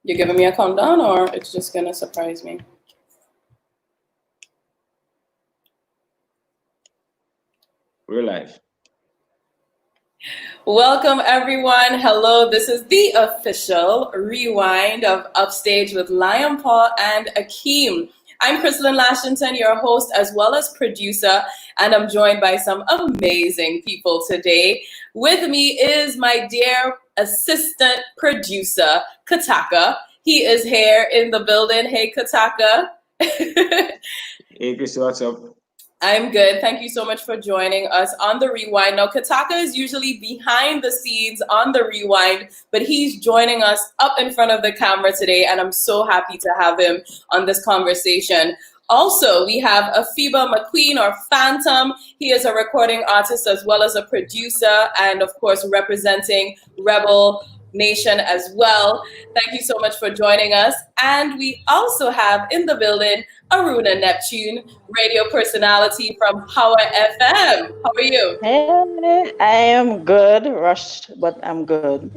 You're giving me a countdown, or it's just gonna surprise me? We're live. Welcome, everyone. Hello, this is the official rewind of Upstage with Lion Paul and Akeem. I'm Crystalline Lashington, your host as well as producer, and I'm joined by some amazing people today. With me is my dear assistant producer, Kataka. He is here in the building. Hey, Kataka. Hey, Chris, what's up? I'm good. Thank you so much for joining us on the rewind. Now, Kataka is usually behind the scenes on the rewind, but he's joining us up in front of the camera today, and I'm so happy to have him on this conversation. Also, we have Afiba McQueen, or Phantom. He is a recording artist as well as a producer, and of course, representing Rebel Nation as well. Thank you so much for joining us. And we also have in the building Aruna Neptune, radio personality from Power FM. How are you? Hey, I am good, rushed, but I'm good.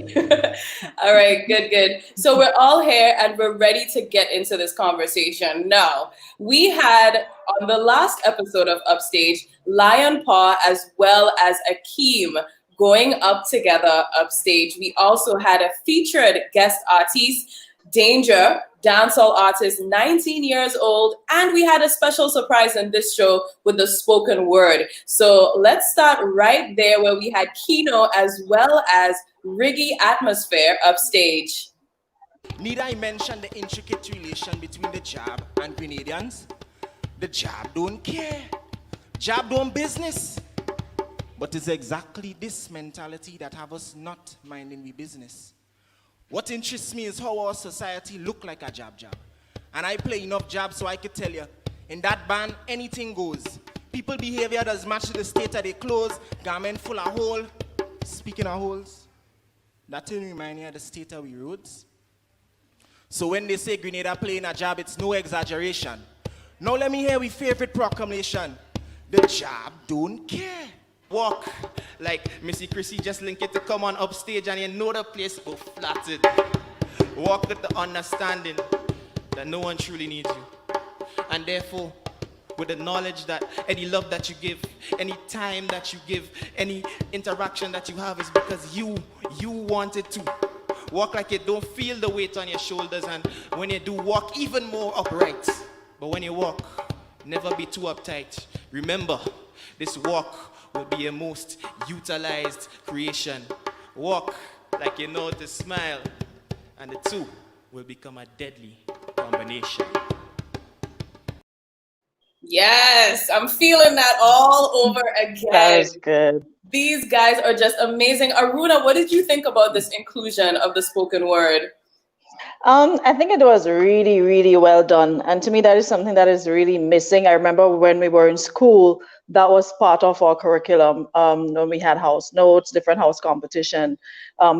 All right, good, good. So we're all here and we're ready to get into this conversation. Now, we had on the last episode of Upstage, Lion Paw as well as Akeem going up together upstage. We also had a featured guest artist, Danger, dancehall artist, 19 years old, and we had a special surprise in this show with the spoken word. So let's start right there where we had Kino as well as Riggy Atmosphere upstage. Need I mention the intricate relation between the Jab and Grenadians? The Jab don't care. Jab don't business. But it's exactly this mentality that have us not minding we business. What interests me is how our society look like a jab. And I play enough jab so I could tell you, in that band, anything goes. People behavior does match the state of their clothes, garment full of hole. Speaking of holes, that will remind me of the state of we roads. So when they say Grenada playing a jab, it's no exaggeration. Now let me hear we favorite proclamation. The jab don't care. Walk like Missy Chrissy, just link it to come on upstage and you know the place go flatted. Walk with the understanding that no one truly needs you. And therefore, with the knowledge that any love that you give, any time that you give, any interaction that you have is because you wanted to. Walk like you don't feel the weight on your shoulders, and when you do, walk even more upright. But when you walk, never be too uptight. Remember, this walk will be a most utilized creation. Walk like you know to smile, and the two will become a deadly combination. Yes, I'm feeling that all over again. That was good. These guys are just amazing. Aruna, what did you think about this inclusion of the spoken word? I think it was really, really well done. And to me, that is something that is really missing. I remember when we were in school, that was part of our curriculum. When we had house notes, different house competition,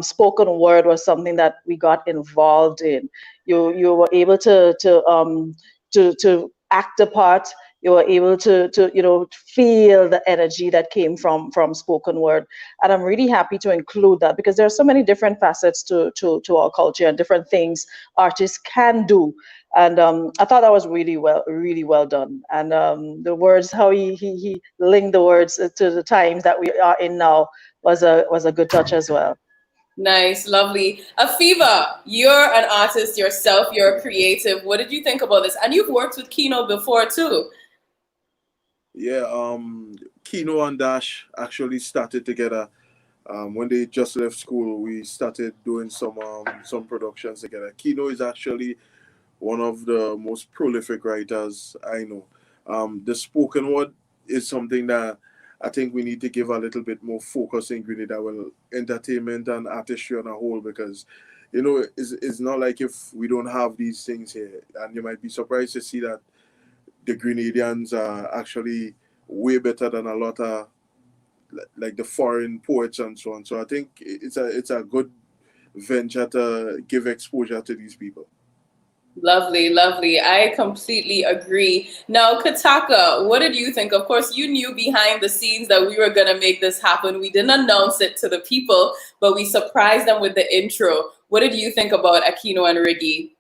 spoken word was something that we got involved in. You were able to act a part. You were able to feel the energy that came from spoken word, and I'm really happy to include that because there are so many different facets to our culture and different things artists can do. And I thought that was really well done. And the words, how he linked the words to the times that we are in now was a good touch as well. Nice, lovely. Afiba, you're an artist yourself, you're a creative. What did you think about this? And you've worked with Kino before too. Yeah, Kino and Dash actually started together. When they just left school, we started doing some productions together. Kino is actually one of the most prolific writers I know. The spoken word is something that I think we need to give a little bit more focus in Grenada, well, entertainment and artistry on a whole, because it's not like if we don't have these things here, and you might be surprised to see that the Grenadians are actually way better than a lot of like the foreign poets and so on. So I think it's a good venture to give exposure to these people. Lovely, lovely. I completely agree. Now, Kataka, what did you think? Of course, you knew behind the scenes that we were going to make this happen. We didn't announce it to the people, but we surprised them with the intro. What did you think about Aquino and Riggy?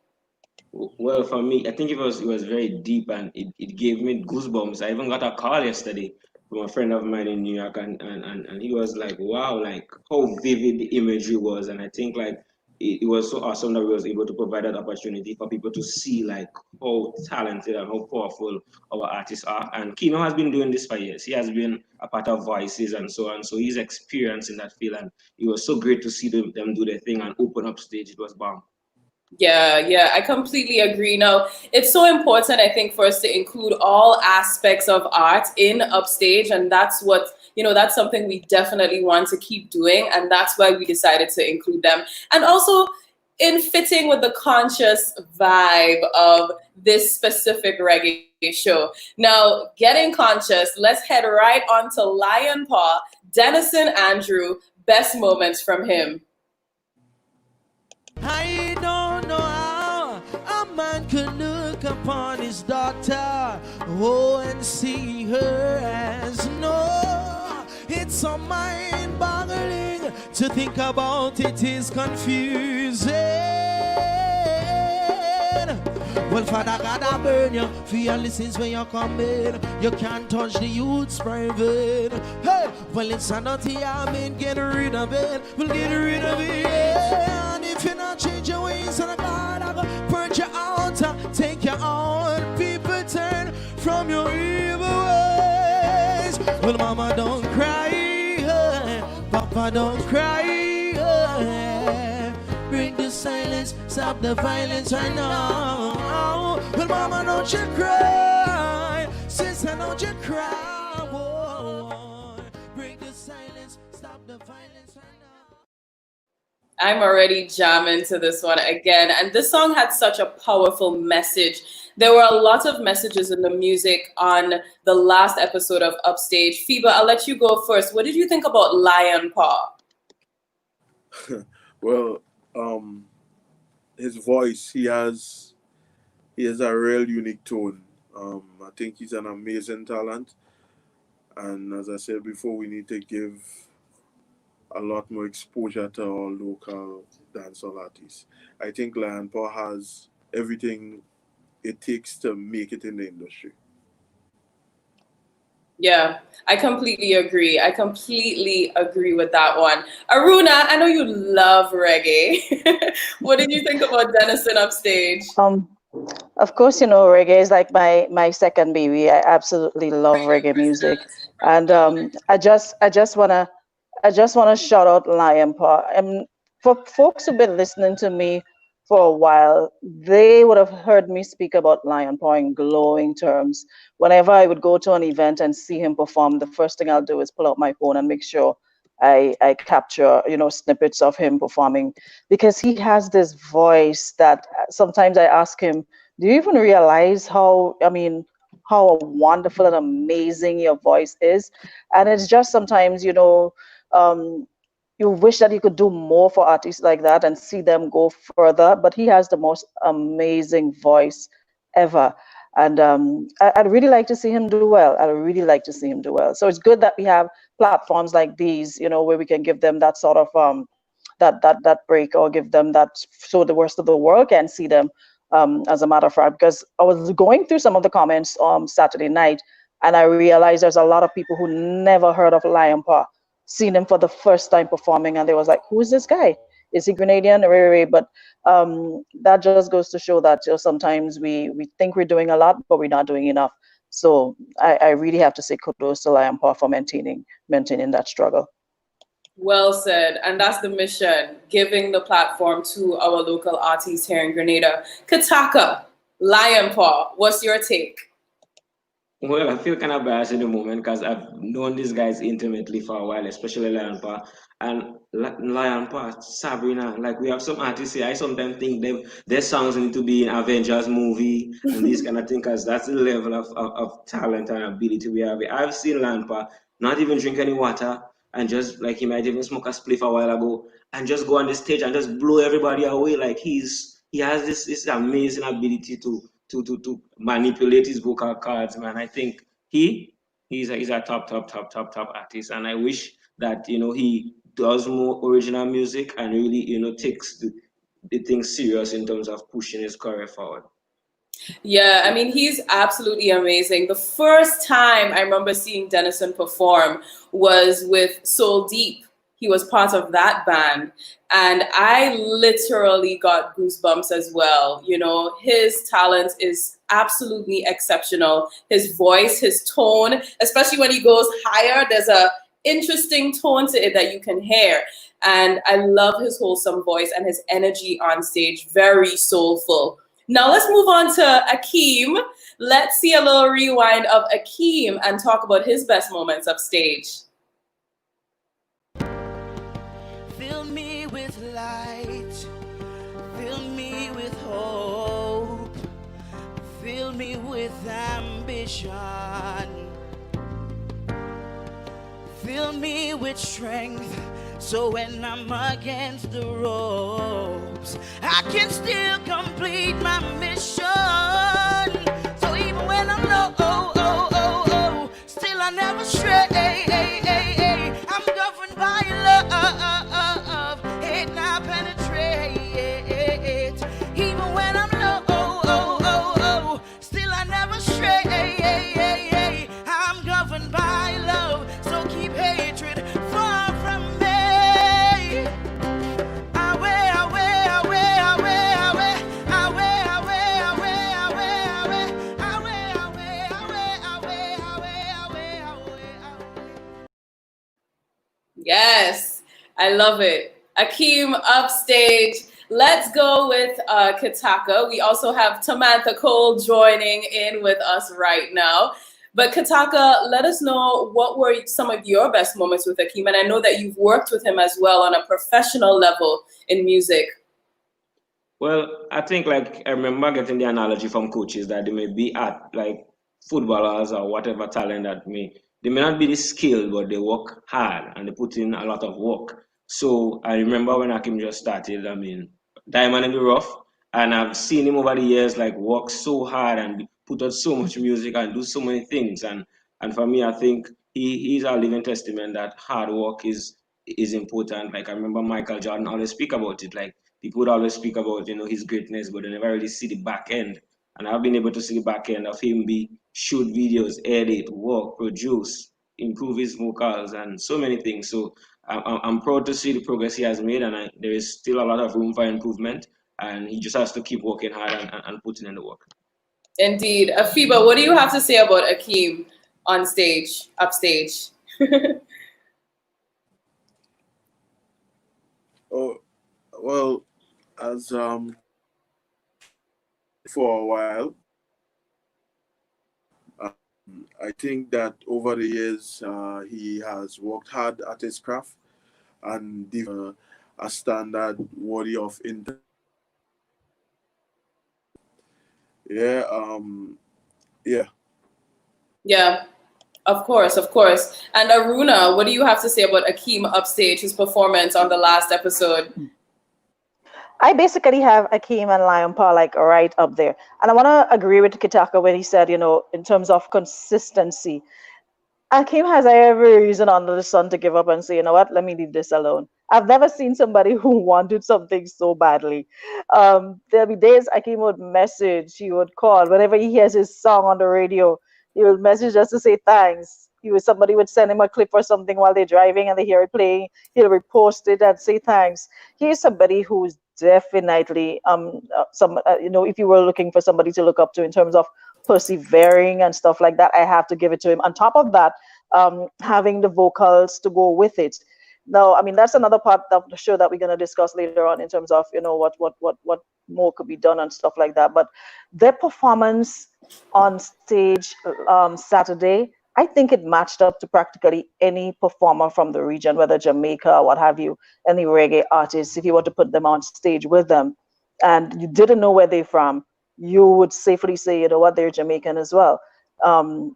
Well, for me, I think it was very deep and it gave me goosebumps. I even got a call yesterday from a friend of mine in New York and he was like, wow, like how vivid the imagery was. And I think like it was so awesome that we was able to provide that opportunity for people to see like how talented and how powerful our artists are. And Kino has been doing this for years. He has been a part of Voices and so on. So he's experienced in that field and it was so great to see them do their thing and open up stage. It was bomb. Yeah, I completely agree. Now, it's so important, I think, for us to include all aspects of art in Upstage, and that's what, that's something we definitely want to keep doing, and that's why we decided to include them. And also, in fitting with the conscious vibe of this specific reggae show. Now, getting conscious, let's head right on to Lion Paw, Dennison Andrew, best moments from him. I don't know how a man could look upon his daughter, oh, and see her as no. It's so mind-boggling to think about. It is confusing. Well, Father God, I burn you for your listens when you come in. You can't touch the youth's private. Hey, well, insanity, I mean, get rid of it. We'll get rid of it. Yeah. And if you not change your ways, and God, I go purge you out, take you on. People turn from your evil ways. Well, Mama, don't cry. Papa, don't cry. Break the silence, stop the violence right now. Well, Mama, don't you cry. Sister, don't you cry. Whoa. Break the silence, stop the violence right now. I'm already jamming to this one again. And this song had such a powerful message. There were a lot of messages in the music on the last episode of Upstage. Fiba, I'll let you go first. What did you think about Lion Paw? Well, his voice, he has a real unique tone. I think he's an amazing talent. And as I said before, we need to give a lot more exposure to our local dancehall artists. I think Lion Paw has everything it takes to make it in the industry. Yeah, I completely agree. I completely agree with that one. Aruna, I know you love reggae. What did you think about Dennison Upstage? Of course, reggae is like my second baby. I absolutely love reggae music, and I just wanna shout out Lion Paw. And for folks who've been listening to me for a while, they would have heard me speak about Lion Paw in glowing terms. Whenever I would go to an event and see him perform, the first thing I'll do is pull out my phone and make sure I capture, snippets of him performing, because he has this voice that sometimes I ask him, do you even realize how wonderful and amazing your voice is? And it's just sometimes, um, you wish that you could do more for artists like that and see them go further. But he has the most amazing voice ever. And I'd really like to see him do well. I'd really like to see him do well. So it's good that we have platforms like these, where we can give them that sort of that break, or give them that, so the rest of the world can see them. As a matter of fact, because I was going through some of the comments Saturday night, and I realized there's a lot of people who never heard of Lion Paw, seen him for the first time performing, and they was like, "Who is this guy? Is he Grenadian?" But that just goes to show that sometimes we think we're doing a lot, but we're not doing enough. So I really have to say kudos to Lion Paw for maintaining that struggle. Well said. And that's the mission, giving the platform to our local artists here in Grenada. Kataka, Lion Paw, what's your take? Well, I feel kind of biased in the moment because I've known these guys intimately for a while, especially Lion Paw. And Lion Paw, Sabrina, like we have some artists here. I sometimes think their songs need to be in Avengers movie and these kind of things, because that's the level of talent and ability we have. I've seen Lion Paw not even drink any water, and just like he might even smoke a spliff a while ago and just go on the stage and just blow everybody away. Like he has this amazing ability to manipulate his vocal cords, man. I think he's a top artist, and I wish that he does more original music and really takes the thing serious in terms of pushing his career forward. Yeah, I mean, he's absolutely amazing. The first time I remember seeing Denison perform was with Soul Deep. He was part of that band, and I literally got goosebumps as well. You know, his talent is absolutely exceptional. His voice, his tone, especially when he goes higher, there's a interesting tone to it that you can hear. And I love his wholesome voice and his energy on stage, very soulful. Now let's move on to Akeem. Let's see a little rewind of Akeem and talk about his best moments upstage. Fill me with light, fill me with hope, fill me with ambition, fill me with strength, so when I'm against the ropes, I can still complete my mission. So even when I'm low, still I never stray. I'm governed by love, hate not penetrate. Even when I'm low, still I never stray. I'm governed by love, so keep hatred far from me. Away, away, away, away, away, away, away, away, away, away, away, away, away, away. Yes, I love it. Akeem upstage. Let's go with Kataka. We also have Tamantha Cole joining in with us right now. But Kataka, let us know what were some of your best moments with Akeem. And I know that you've worked with him as well on a professional level in music. Well, I think like I remember getting the analogy from coaches that they may be at like footballers or whatever talent that they may not be this skilled, but they work hard and they put in a lot of work. So I remember when Akim just started, I mean, diamond in the rough, and I've seen him over the years like work so hard and put out so much music and do so many things. And for me, I think he's a living testament that hard work is important. Like I remember Michael Jordan always speak about it, like people would always speak about, his greatness, but they never really see the back end. And I've been able to see the back end of him shoot videos, edit, work, produce, improve his vocals, and so many things. So I'm proud to see the progress he has made, and there is still a lot of room for improvement. And he just has to keep working hard and putting in the work. Indeed. Afiba, what do you have to say about Akeem on stage, upstage? Oh, well, as for a while, I think that over the years he has worked hard at his craft and a standard worthy of inter. Yeah, yeah. Yeah, of course, of course. And Aruna, what do you have to say about Akeem upstage, his performance on the last episode? I basically have Akeem and Lion Paw like right up there. And I want to agree with Kitaka when he said, in terms of consistency, Akeem has every reason under the sun to give up and say, you know what, let me leave this alone. I've never seen somebody who wanted something so badly. There'll be days Akeem would message, he would call, whenever he hears his song on the radio, he would message just to say thanks. Somebody would send him a clip or something while they're driving and they hear it playing. He'll repost it and say thanks. He's somebody who's definitely if you were looking for somebody to look up to in terms of persevering and stuff like that, I have to give it to him. On top of that, having the vocals to go with it. Now, I mean, that's another part of the show that we're going to discuss later on in terms of, what more could be done and stuff like that. But their performance on stage Saturday, I think it matched up to practically any performer from the region, whether Jamaica or what have you, any reggae artists, if you want to put them on stage with them and you didn't know where they're from, you would safely say, you know what, they're Jamaican as well,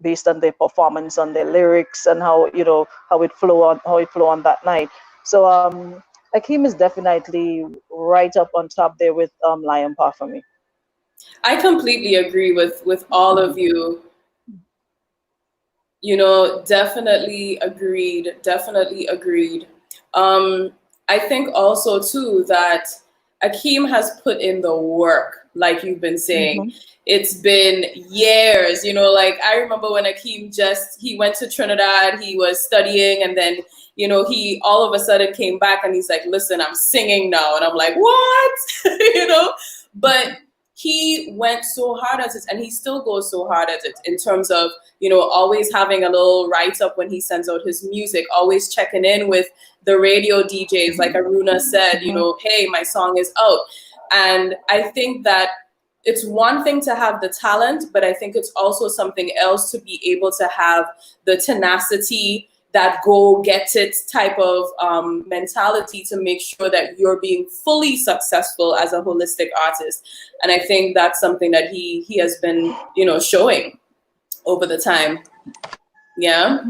based on their performance, on their lyrics, and how it flow on that night. So Akeem is definitely right up on top there with Lion Paw for me. I completely agree with all of you. Definitely agreed. Definitely agreed. I think also too that Akeem has put in the work, like you've been saying. Mm-hmm. It's been years, you know, like I remember when Akeem he went to Trinidad, he was studying, and then, you know, he all of a sudden came back and he's like, listen, I'm singing now. And I'm like, what? You know, but he went so hard at it, and he still goes so hard at it in terms of, you know, always having a little write-up when he sends out his music, always checking in with the radio DJs, like Aruna said, you know, hey, my song is out. And I think that it's one thing to have the talent, but I think it's also something else to be able to have the tenacity, that go get it type of mentality to make sure that you're being fully successful as a holistic artist. And I think that's something that he has been, you know, showing over the time. Yeah.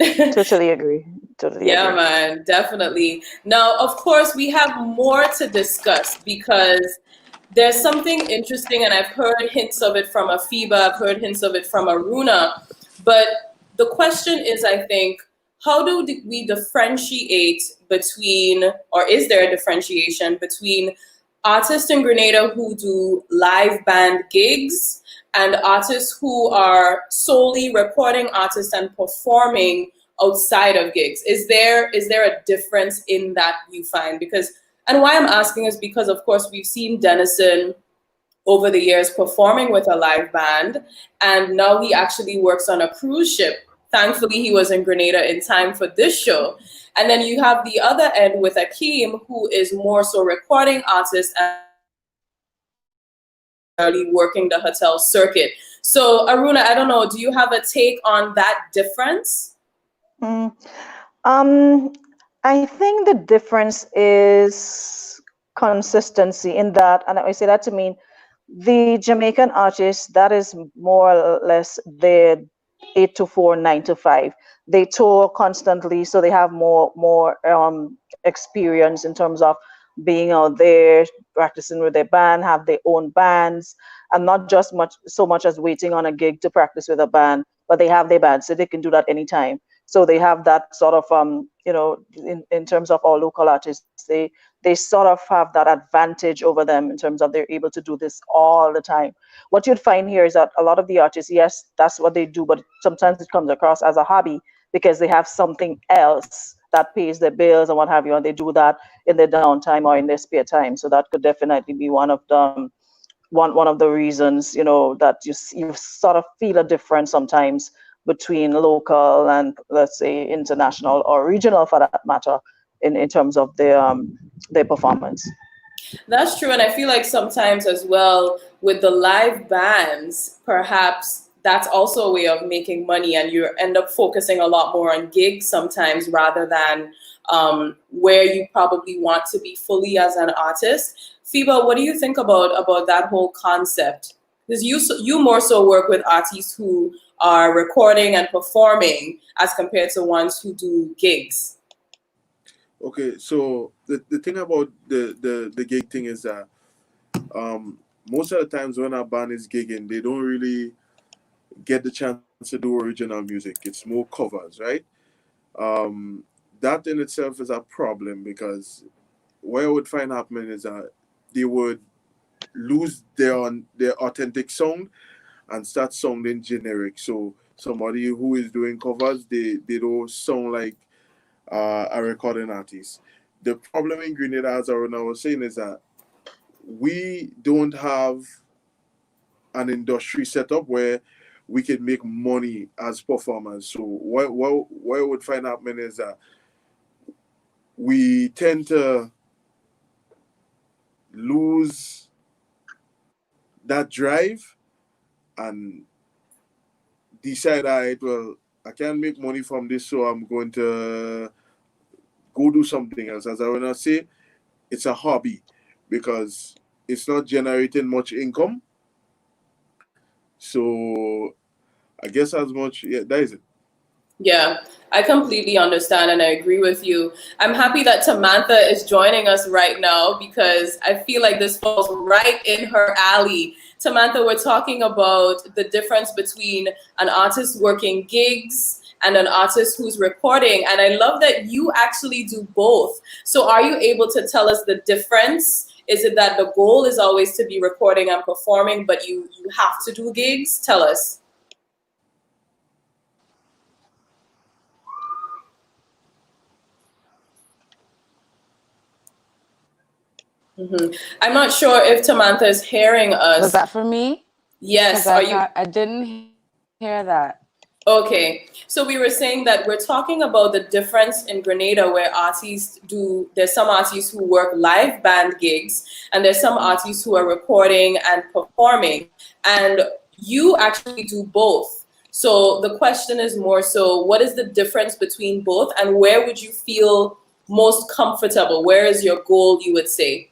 Totally agree. Totally Yeah, agree. man, definitely. Now, of course, we have more to discuss because there's something interesting, and I've heard hints of it from Afiba, I've heard hints of it from Aruna. But the question is, I think, how do we differentiate between, or is there a differentiation between artists in Grenada who do live band gigs and artists who are solely recording artists and performing outside of gigs? Is there a difference in that you find? Because, and why I'm asking is because, of course, we've seen Denison over the years performing with a live band, and now he actually works on a cruise ship. Thankfully, he was in Grenada in time for this show. And then you have the other end with Akeem, who is more so recording artists and working the hotel circuit. So, Aruna, I don't know, do you have a take on that difference? I think the difference is consistency in that, and I say that to mean the Jamaican artists, that is more or less their 8 to 4, 9 to 5. They tour constantly, so they have more experience in terms of being out there, practicing with their band, have their own bands, and not just so much as waiting on a gig to practice with a band, but they have their band, so they can do that anytime. So they have that sort of you know, in terms of our local artists, they sort of have that advantage over them in terms of they're able to do this all the time. What you'd find here is that a lot of the artists, yes, that's what they do, but sometimes it comes across as a hobby because they have something else that pays their bills and what have you, and they do that in their downtime or in their spare time. So that could definitely be one of the one of the reasons, you know, that you sort of feel a difference sometimes between local and, let's say, international or regional for that matter in terms of their performance. That's true. And I feel like sometimes as well with the live bands, perhaps that's also a way of making money, and you end up focusing a lot more on gigs sometimes rather than where you probably want to be fully as an artist. Fiba, what do you think about that whole concept? Because you more so work with artists who are recording and performing as compared to ones who do gigs. Okay, so the thing about the gig thing is that most of the times when a band is gigging, they don't really get the chance to do original music. It's more covers, right? That in itself is a problem because what I would find happening is that they would lose their authentic sound and start sounding generic. So somebody who is doing covers, they don't sound like a recording artist. The problem in Grenada, as I was saying, is that we don't have an industry set up where we can make money as performers. So what I would find happening is that we tend to lose that drive and decide, all right, well, I can't make money from this, so I'm going to go do something else. As I want to say, it's a hobby because it's not generating much income. So I guess as much, yeah, that is it. Yeah, I completely understand and I agree with you. I'm happy that Tamantha is joining us right now because I feel like this falls right in her alley. Tamantha, we're talking about the difference between an artist working gigs and an artist who's recording. And I love that you actually do both. So are you able to tell us the difference Is it that the goal is always to be recording and performing, but you have to do gigs? Tell us. I'm not sure if Tamantha is hearing us. Was that for me? Yes. I didn't hear that. Okay, so we were saying that we're talking about the difference in Grenada where there's some artists who work live band gigs and there's some artists who are recording and performing, and you actually do both. So the question is more so, what is the difference between both and where would you feel most comfortable? Where is your goal, you would say?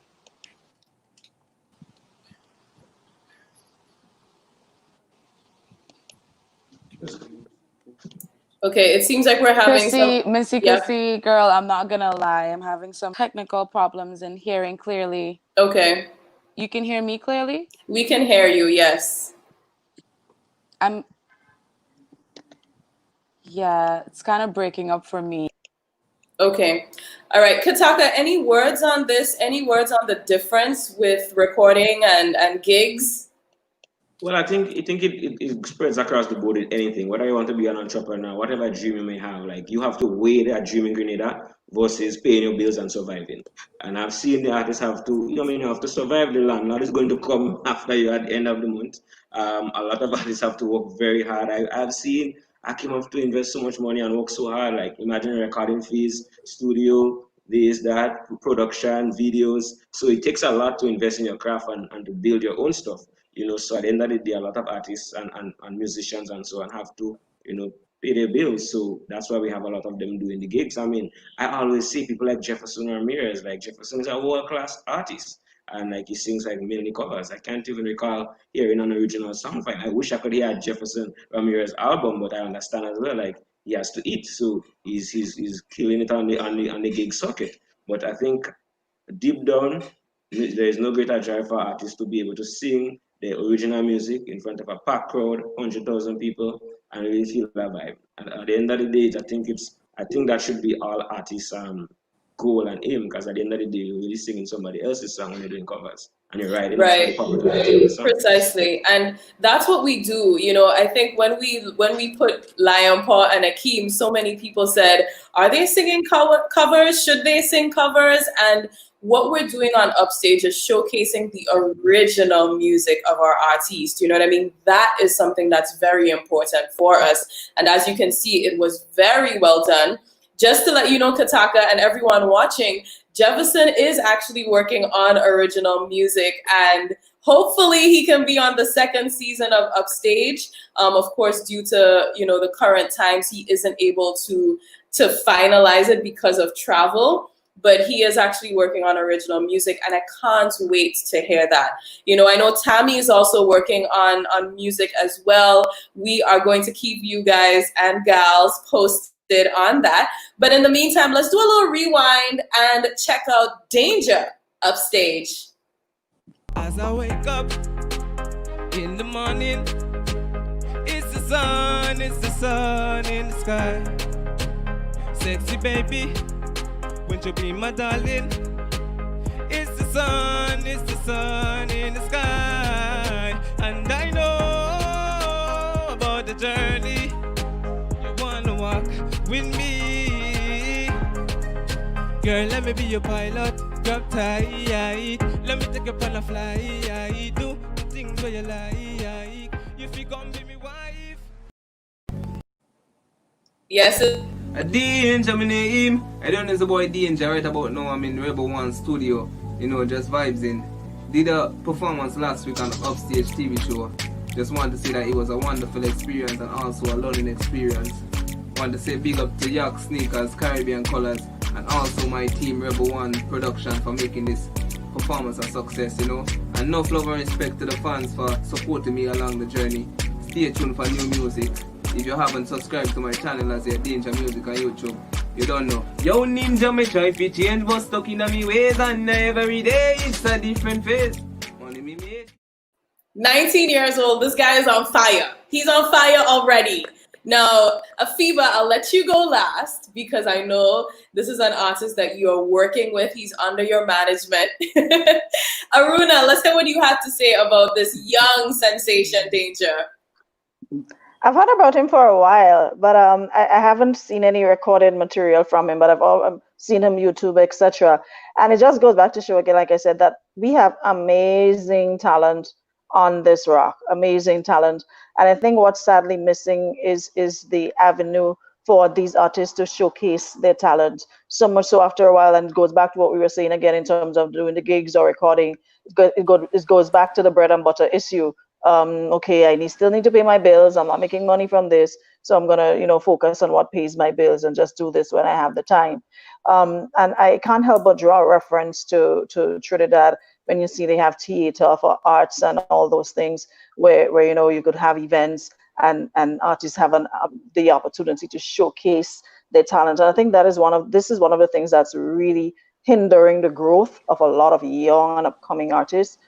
Okay, it seems like we're having Missy Chrissy, girl, I'm not gonna lie. I'm having some technical problems in hearing clearly. Okay. You can hear me clearly? We can hear you, yes. Yeah, it's kind of breaking up for me. Okay. All right. Kataka, any words on this? Any words on the difference with recording and gigs? Well, I think it spreads across the board with anything. Whether you want to be an entrepreneur, whatever dream you may have, like you have to weigh that dream in Grenada versus paying your bills and surviving. And I've seen the artists have to, you have to survive. The landlord is going to come after you at the end of the month. A lot of artists have to work very hard. I've seen Akim have to invest so much money and work so hard. Like imagine recording fees, studio, this, that, production, videos. So it takes a lot to invest in your craft and to build your own stuff. So at the end of the day, a lot of artists and musicians and so on have to, pay their bills. So that's why we have a lot of them doing the gigs. I mean, I always see people like Jefferson Ramirez. Like Jefferson is a world-class artist. And like he sings like many covers. I can't even recall hearing an original song. I wish I could hear Jefferson Ramirez album, but I understand as well, like he has to eat. So he's killing it on the gig circuit. But I think deep down, there is no greater drive for artists to be able to sing the original music in front of a packed crowd, 100,000 people, and really feel that vibe. And at the end of the day, I think that should be all artists' goal and aim, because at the end of the day, you're really singing somebody else's song when you're doing covers and you're writing right. the song. Precisely, and that's what we do. I think when we put Lion Paw and Akeem, so many people said, "Are they singing covers? Should they sing covers?" And what we're doing on Upstage is showcasing the original music of our artists. You know what I mean? That is something that's very important for us. And as you can see, it was very well done. Just to let you know, Kataka and everyone watching, Jefferson is actually working on original music, and hopefully he can be on the second season of Upstage. Of course, due to the current times, he isn't able to finalize it because of travel. But he is actually working on original music, and I can't wait to hear that. I know Tammy is also working on music as well. We are going to keep you guys and gals posted on that. But in the meantime, let's do a little rewind and check out Danger Upstage. As I wake up in the morning, it's the sun in the sky. Sexy baby, won't you be my darling? It's the sun in the sky. And I know about the journey. You wanna walk with me? Girl, let me be your pilot. Drop tight. Let me take you on a fly. Do the things where you like. You feel come be my wife. Yes. Danger, my name. I don't know the boy Danger right about now. I'm in Rebel One studio, just vibes in. Did a performance last week on the Upstage TV show. Just want to say that it was a wonderful experience and also a learning experience. Want to say big up to Yak Sneakers, Caribbean Colors, and also my team Rebel One Production for making this performance a success, And enough love and respect to the fans for supporting me along the journey. Stay tuned for new music. If you haven't subscribed to my channel as yet, Danger Music on YouTube, you don't know. Yo ninja, me try to change, but stuck in me ways, and every day it's a different phase. Money me made. 19 years old, this guy is on fire. He's on fire already. Now, Afiba, I'll let you go last because I know this is an artist that you're working with. He's under your management. Aruna, let's hear what you have to say about this young sensation, Danger. I've heard about him for a while, but I haven't seen any recorded material from him. But I've seen him YouTube, etc. And it just goes back to show again, like I said, that we have amazing talent on this rock, amazing talent. And I think what's sadly missing is the avenue for these artists to showcase their talent. So much so after a while, and it goes back to what we were saying again in terms of doing the gigs or recording. It goes back to the bread and butter issue. Okay, still need to pay my bills. I'm not making money from this, so I'm gonna, focus on what pays my bills and just do this when I have the time. And I can't help but draw a reference to Trinidad when you see they have theater for arts and all those things where you could have events and artists have the opportunity to showcase their talent. And I think this is one of the things that's really hindering the growth of a lot of young and upcoming artists.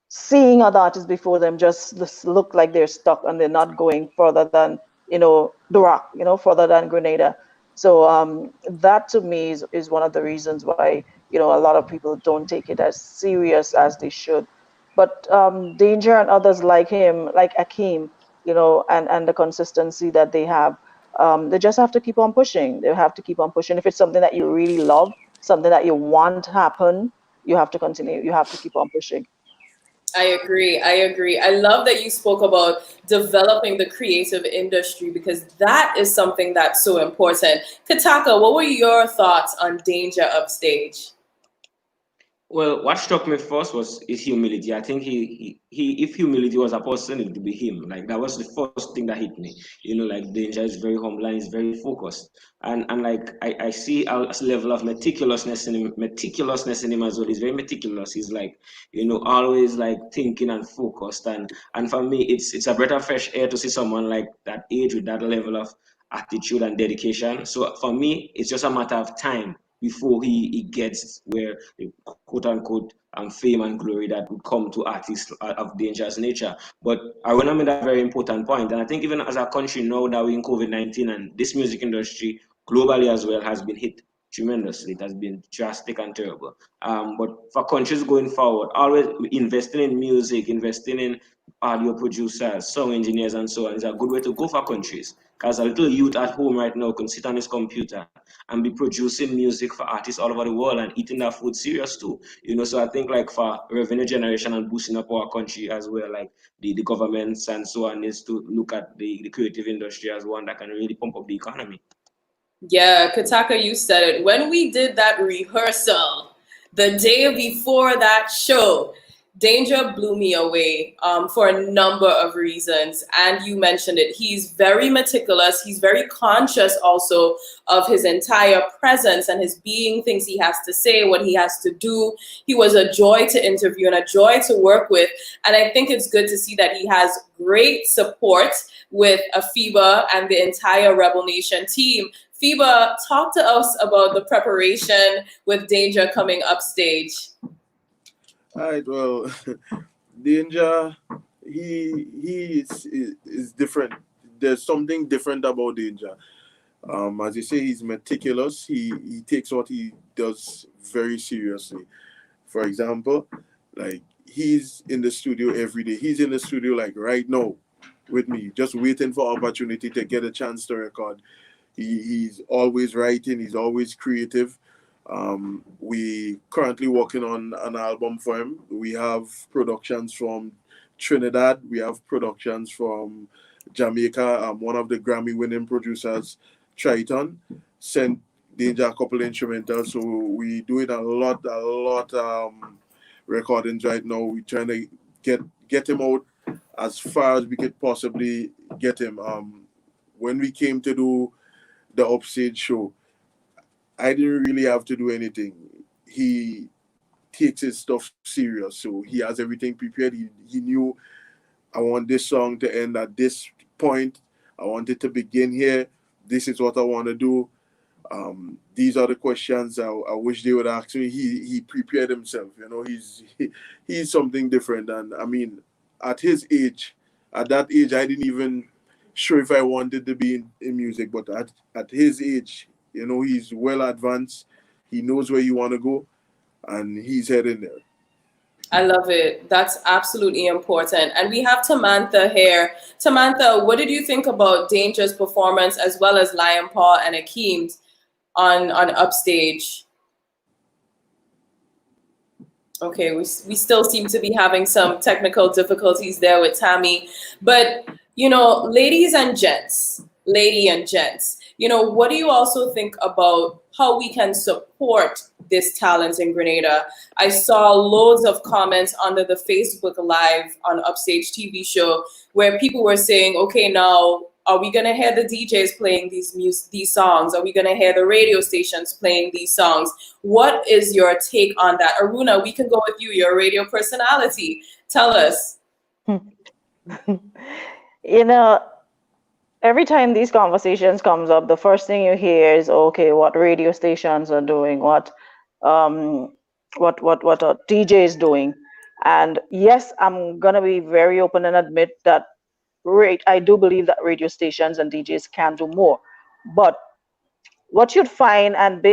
Seeing other artists before them just look like they're stuck and they're not going further than the rock, further than Grenada. So that to me is one of the reasons why a lot of people don't take it as serious as they should. But Danger and others like him, like Akeem, and the consistency that they have, they just have to keep on pushing. They have to keep on pushing. If it's something that you really love, something that you want to happen, you have to continue. You have to keep on pushing. I agree. I agree. I love that you spoke about developing the creative industry because that is something that's so important. Kataka, what were your thoughts on Danger Upstage? Well, what struck me first was his humility. I think if humility was a person, it would be him. Like that was the first thing that hit me. Like Danger is very humble and he's very focused. And like I see a level of meticulousness in him as well. He's very meticulous. He's like, always like thinking and focused. And for me, it's a breath of fresh air to see someone like that age with that level of attitude and dedication. So for me, it's just a matter of time before he gets where quote unquote fame and glory that would come to artists of dangerous nature. But I want to make that very important point. And I think even as a country now that we're in COVID-19 and this music industry globally as well has been hit tremendously. It has been drastic and terrible. But for countries going forward, always investing in music, investing in audio producers, song engineers, and so on is a good way to go for countries. Because a little youth at home right now can sit on his computer and be producing music for artists all over the world and eating that food serious too. So I think like for revenue generation and boosting up our country as well, like the governments and so on is to look at the creative industry as one that can really pump up the economy. Yeah, Kataka, you said it. When we did that rehearsal, the day before that show, Danger blew me away for a number of reasons. And you mentioned it. He's very meticulous. He's very conscious also of his entire presence and his being, things he has to say, what he has to do. He was a joy to interview and a joy to work with. And I think it's good to see that he has great support with Afiba and the entire Rebel Nation team. Fiba, talk to us about the preparation with Danger coming upstage. All right, well, Danger, he is different. There's something different about Danger. As you say, he's meticulous. He takes what he does very seriously. For example, like he's in the studio every day. He's in the studio like right now with me, just waiting for opportunity to get a chance to record. He's always writing. He's always creative. We currently working on an album for him. We have productions from Trinidad. We have productions from Jamaica. One of the Grammy-winning producers, Triton, sent Danger a couple instrumentals. So we doing a lot recordings right now. We trying to get him out as far as we could possibly get him. When we came to do the Upstage show, I didn't really have to do anything. He takes his stuff serious, so he has everything prepared. He knew I want this song to end at this point. I want it to begin here. This is what I want to do. These are the questions I wish they would ask me. He prepared himself. He's something different. And I mean, at his age, at that age, I didn't even sure if I wanted to be in music, but at his age, you know, he's well advanced. He knows where you want to go, and he's heading there. I love it. That's absolutely important. And we have Tamantha here. Tamantha, what did you think about Danger's performance as well as Lion Paw and Akeem's on Upstage? Okay, we still seem to be having some technical difficulties there with Tammy. But, you know, lady and gents, you know, what do you also think about how we can support this talent in Grenada? I saw loads of comments under the Facebook Live on Upstage TV show where people were saying, okay, now, are we going to hear the DJs playing these songs? Are we going to hear the radio stations playing these songs? What is your take on that? Aruna, we can go with you. You're a radio personality. Tell us. You know, every time these conversations comes up, the first thing you hear is, okay, what radio stations are doing, what a DJ is doing. And yes, I'm gonna be very open and admit that I do believe that radio stations and DJs can do more. But what you'd find and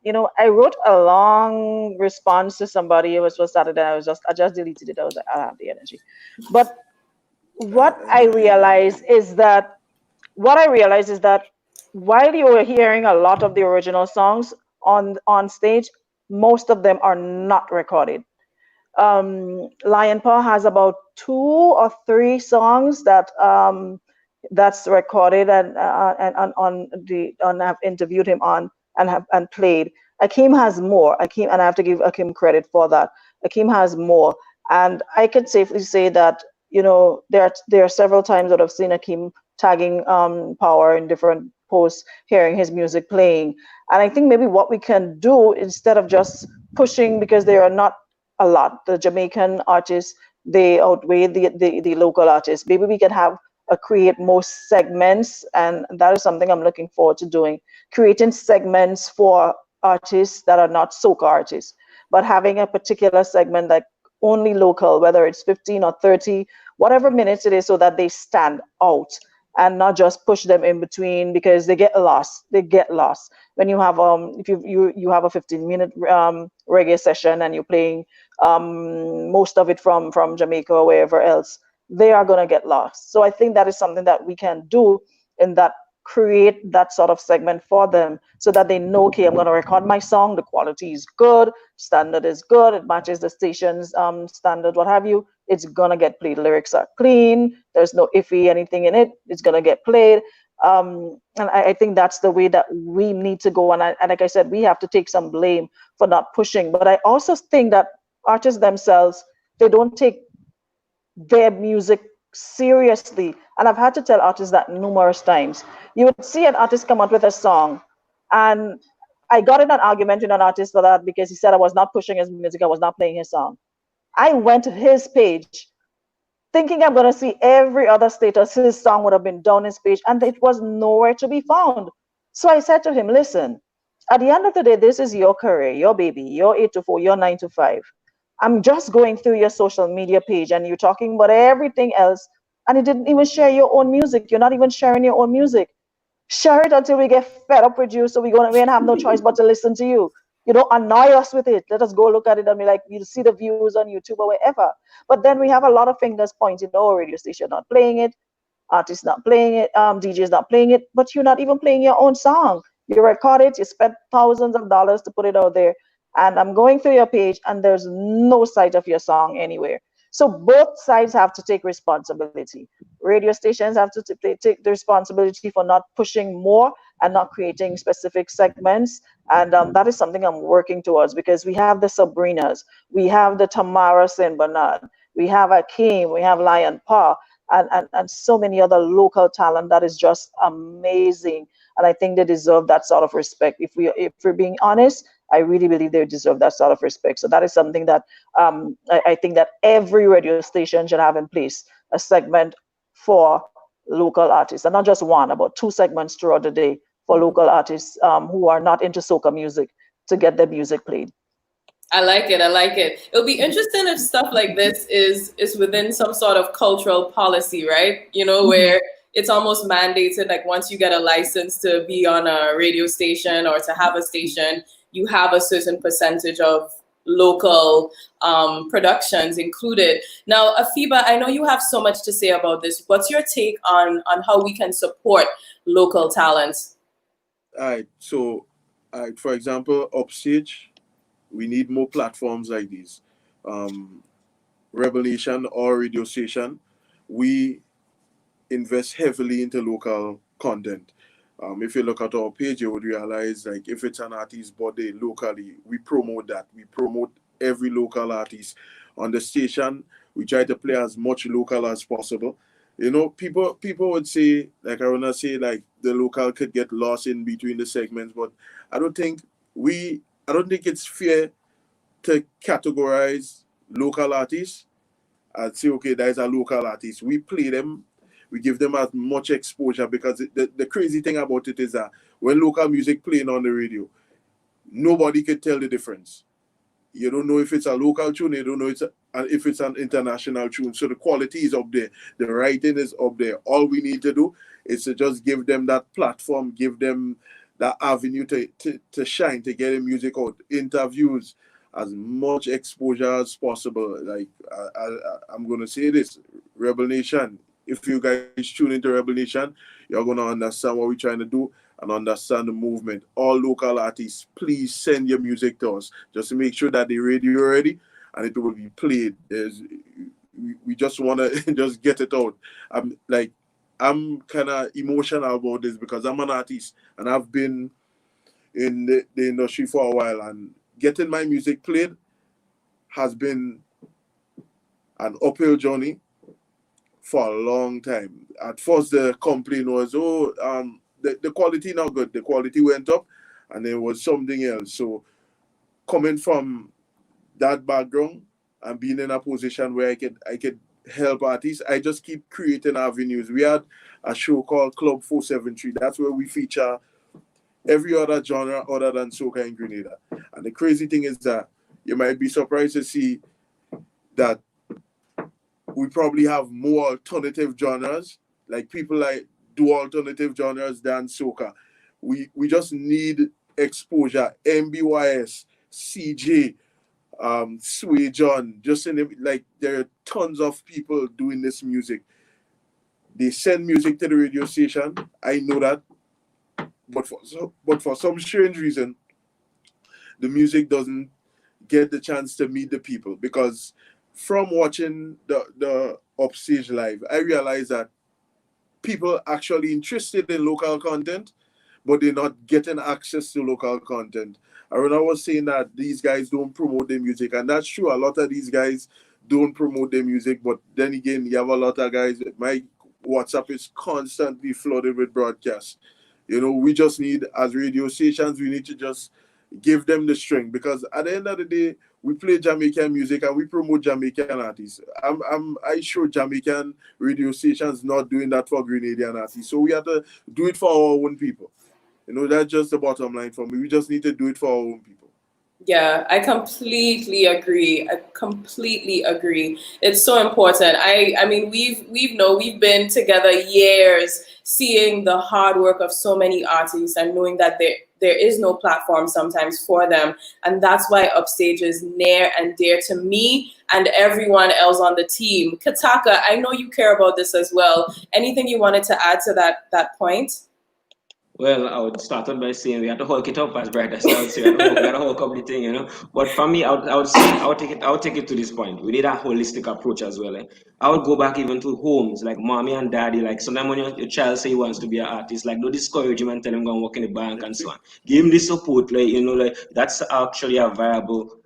you know, I wrote a long response to somebody. It was for Saturday. I just deleted it. I was like, I don't have the energy. But what I realized is that while you were hearing a lot of the original songs on stage, most of them are not recorded. Lion Paw has about 2 or 3 songs that's recorded and I've interviewed him on and played. Akeem has more. Akeem, and I have to give Akeem credit for that. Akeem has more, and I can safely say that, you know, there are several times that I've seen Akeem tagging Power in different posts, hearing his music playing, and I think maybe what we can do instead of just pushing, because there are not a lot. The Jamaican artists, they outweigh the local artists. Maybe we can have create more segments, and that is something I'm looking forward to doing. Creating segments for artists that are not soca artists, but having a particular segment like only local, whether it's 15 or 30, whatever minutes it is, so that they stand out and not just push them in between, because they get lost. They get lost when you have if you have a 15-minute reggae session and you're playing most of it from Jamaica or wherever else, they are going to get lost. So I think that is something that we can do, in that create that sort of segment for them, so that they know, okay, I'm going to record my song, the quality is good, standard is good, it matches the station's standard, what have you, it's going to get played. Lyrics are clean, there's no iffy anything in it, it's going to get played. And I think that's the way that we need to go. And like I said, we have to take some blame for not pushing. But I also think that artists themselves, they don't take their music seriously. And I've had to tell artists that numerous times. You would see an artist come out with a song, and I got in an argument with an artist for that, because he said I was not pushing his music, I was not playing his song. I went to his page thinking I'm going to see every other status his song would have been down his page, and it was nowhere to be found. So I said to him, listen, at the end of the day, this is your career, your baby, your 8 to 4, your 9 to 5. I'm just going through your social media page and you're talking about everything else, and you didn't even share your own music. You're not even sharing your own music. Share it until we get fed up with you, so we have no choice but to listen to you. You don't annoy us with it. Let us go look at it and be like, you see the views on YouTube or wherever. But then we have a lot of fingers pointing, oh, radio station not playing it, artists not playing it, DJs not playing it, but you're not even playing your own song. You record it, you spent thousands of dollars to put it out there, and I'm going through your page and there's no sight of your song anywhere. So both sides have to take responsibility. Radio stations have to take the responsibility for not pushing more and not creating specific segments. And that is something I'm working towards, because we have the Sabrinas, we have the Tamara St. Bernard, we have Akeem, we have Lion Paw, and so many other local talent that is just amazing. And I think they deserve that sort of respect. If we're being honest, I really believe they deserve that sort of respect. So that is something that I think that every radio station should have in place, a segment for local artists, and not just one, about 2 segments throughout the day for local artists who are not into soca music, to get their music played. I like it. I like it. It'll be interesting if stuff like this is within some sort of cultural policy, right? You know, where it's almost mandated, like once you get a license to be on a radio station or to have a station, you have a certain percentage of local productions included. Now, Afiba, I know you have so much to say about this. What's your take on how we can support local talents? All right. So, for example, Upstage, we need more platforms like these. Revelation or radio station, we invest heavily into local content. If you look at our page, you would realize like if it's an artist birthday locally, we promote that. We promote every local artist on the station. We try to play as much local as possible. You know, people would say, like I wanna say, like the local could get lost in between the segments, but I don't think I don't think it's fair to categorize local artists and say, okay, there's a local artist. We play them, we give them as much exposure because the crazy thing about it is that when local music playing on the radio, nobody can tell the difference. You don't know if it's a local tune, you don't know if it's an international tune. So the quality is up there, the writing is up there. All we need to do is to just give them that platform, give them that avenue to shine, to get their music out, interviews, as much exposure as possible. Like I'm gonna say this, Rebel Nation. If you guys tune into Rebel Nation, you're gonna understand what we're trying to do and understand the movement. All local artists, please send your music to us just to make sure that the radio ready and it will be played. We just wanna just get it out. I'm kind of emotional about this because I'm an artist and I've been in the industry for a while, and getting my music played has been an uphill journey for a long time. At first, the complaint was, the quality not good. The quality went up, and there was something else. So, coming from that background and being in a position where I could help artists, I just keep creating avenues. We had a show called Club 473. That's where we feature every other genre other than soca in Grenada. And the crazy thing is that you might be surprised to see that we probably have more alternative genres, like people like do alternative genres than soca. We just need exposure. MBYS, CJ, Sway John, just in like there are tons of people doing this music. They send music to the radio station. I know that, but for some strange reason, the music doesn't get the chance to meet the people. Because from watching the Upstage live, I realized that people actually interested in local content, but they're not getting access to local content. And when I was saying that these guys don't promote their music, and that's true, a lot of these guys don't promote their music, but then again, you have a lot of guys, my WhatsApp is constantly flooded with broadcasts. You know, we just need, as radio stations, we need to just give them the strength, because at the end of the day, we play Jamaican music and we promote Jamaican artists. I sure Jamaican radio stations not doing that for Grenadian artists. So we have to do it for our own people. You know, that's just the bottom line for me. We just need to do it for our own people. Yeah, I completely agree. I completely agree. It's so important. I mean, we've been together years, seeing the hard work of so many artists and knowing that there is no platform sometimes for them. And that's why Upstage is near and dear to me and everyone else on the team. Kataka, I know you care about this as well. Anything you wanted to add to that point? Well, I would start out by saying we have to hulk it up, as Brad started saying. We got to hulk up the thing, you know. But for me, I would say I would take it to this point. We need a holistic approach as well. Eh? I would go back even to homes, like mommy and daddy. Like sometimes when your child say he wants to be an artist, like don't discourage him and tell him go and work in the bank and so on. Give him the support, like you know, like that's actually a viable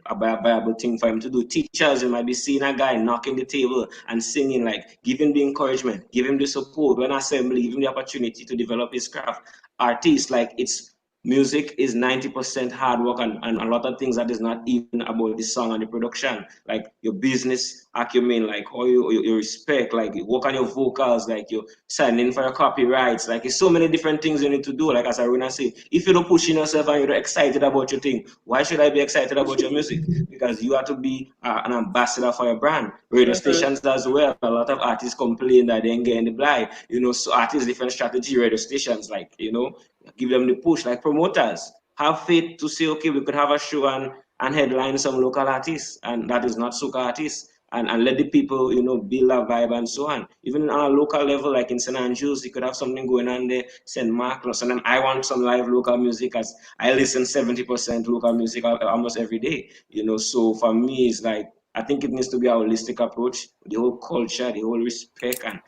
thing for him to do. Teachers, you might be seeing a guy knocking the table and singing, like give him the encouragement, give him the support. When assembly, give him the opportunity to develop his craft. Artists, like it's music is 90% hard work, and a lot of things that is not even about the song and the production, like your business acumen, like how you respect, like you work on your vocals, like you signing for your copyrights, like it's so many different things you need to do. Like as Aruna say, if you're not pushing yourself and you're not excited about your thing, why should I be excited about your music? Because you have to be an ambassador for your brand. Radio stations as well, a lot of artists complain that they ain't getting the blind, so artists different strategy. Radio stations, like, give them the push, like promoters have faith to say, okay, we could have a show and headline some local artists, and that is not soca artists, and let the people, build a vibe and so on. Even on a local level, like in St. Andrews, you could have something going on there, St. Marcos, and then I want some live local music, as I listen 70% local music almost every day, so for me, it's like, I think it needs to be a holistic approach, the whole culture, the whole respect, and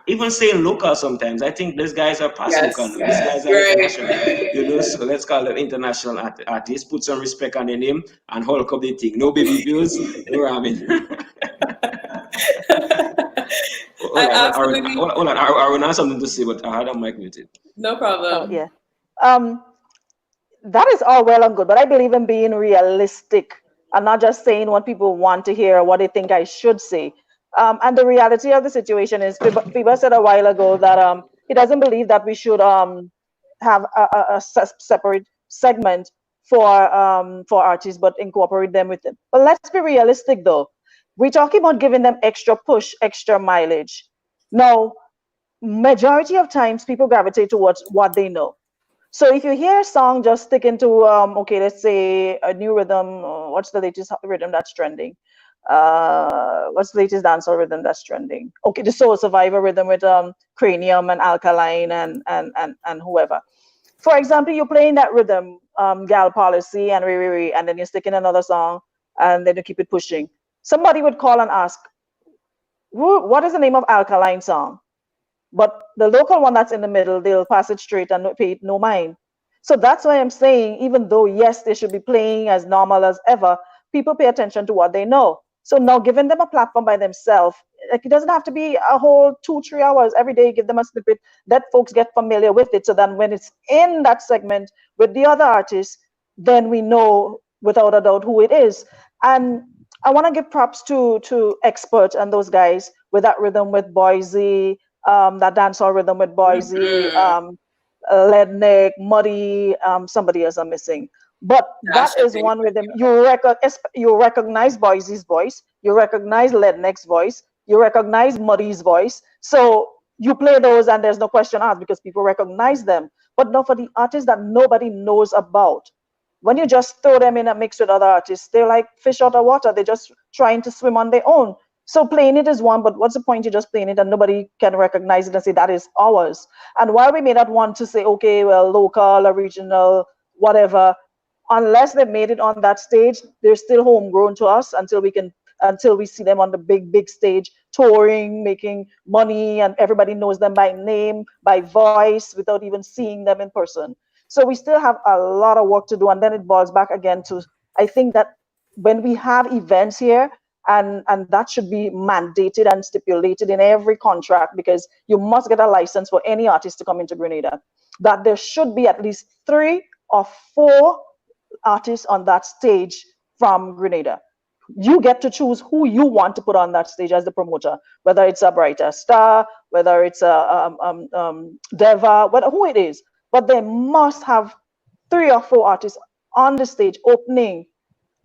even saying local sometimes. I think these guys are past local now. These guys are international, so let's call them international artists, put some respect on their name, and hulk up the thing. No baby bills, no ramen. I absolutely. Hold on. I have something to say, but I had a mic muted. No problem. Oh, yeah. That is all well and good, but I believe in being realistic and not just saying what people want to hear or what they think I should say. And the reality of the situation is, Fiba said a while ago that he doesn't believe that we should have a separate segment for artists, but incorporate them with them. But let's be realistic, though. We're talking about giving them extra push, extra mileage. Now, majority of times people gravitate towards what they know. So if you hear a song, just stick into okay, let's say a new rhythm. What's the latest rhythm that's trending? What's the latest dancehall rhythm that's trending? Okay, the Soul Survivor rhythm with Cranium and Alkaline and whoever. For example, you're playing that rhythm, Gal Policy and and then you stick in another song, and then you keep it pushing. Somebody would call and ask, what is the name of Alkaline song? But the local one that's in the middle, they'll pass it straight and pay no mind. So that's why I'm saying, even though, yes, they should be playing as normal as ever, people pay attention to what they know. So now giving them a platform by themselves, like it doesn't have to be a whole 2-3 hours every day. Give them a snippet, let folks get familiar with it. So then when it's in that segment with the other artists, then we know without a doubt who it is. And I want to give props to Expert and those guys with that rhythm with Boise, that dancehall rhythm with Boise, Lednick, Muddy, somebody else I'm missing. But that is one rhythm. You recognize Boise's voice, you recognize Lednick's voice, you recognize Muddy's voice. So you play those and there's no question asked because people recognize them. But now for the artists that nobody knows about, when you just throw them in a mix with other artists, they're like fish out of water. They're just trying to swim on their own. So playing it is one, but what's the point? You're just playing it and nobody can recognize it and say that is ours. And while we may not want to say, okay, well, local or regional, whatever, unless they've made it on that stage, they're still homegrown to us until we see them on the big stage, touring, making money, and everybody knows them by name, by voice, without even seeing them in person. So we still have a lot of work to do. And then it boils back again to, I think that when we have events here, and that should be mandated and stipulated in every contract, because you must get a license for any artist to come into Grenada, that there should be at least 3 or 4 artists on that stage from Grenada. You get to choose who you want to put on that stage as the promoter, whether it's a Brighter Star, whether it's a Deva, who it is. But they must have 3 or 4 artists on the stage opening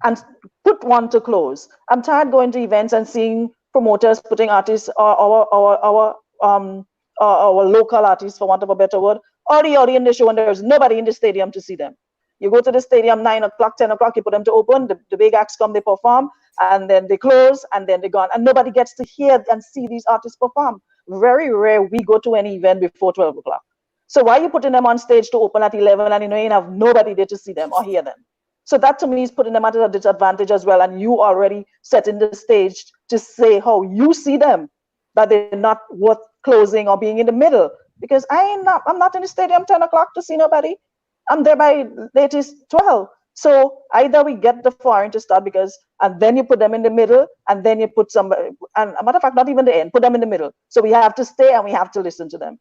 and put one to close. I'm tired going to events and seeing promoters putting artists, our local artists, for want of a better word, already in the show, and there's nobody in the stadium to see them. You go to the stadium 9 o'clock, 10 o'clock, you put them to open, the big acts come, they perform, and then they close, and then they're gone. And nobody gets to hear and see these artists perform. Very rare we go to any event before 12 o'clock. So why are you putting them on stage to open at 11 and you have nobody there to see them or hear them? So that to me is putting them at a disadvantage as well. And you already setting the stage to say how you see them, that they're not worth closing or being in the middle. Because I'm not in the stadium 10 o'clock to see nobody. I'm there by latest 12. So either we get the foreign to start and then you put them in the middle, and then you put somebody, and a matter of fact, not even the end, put them in the middle. So we have to stay and we have to listen to them.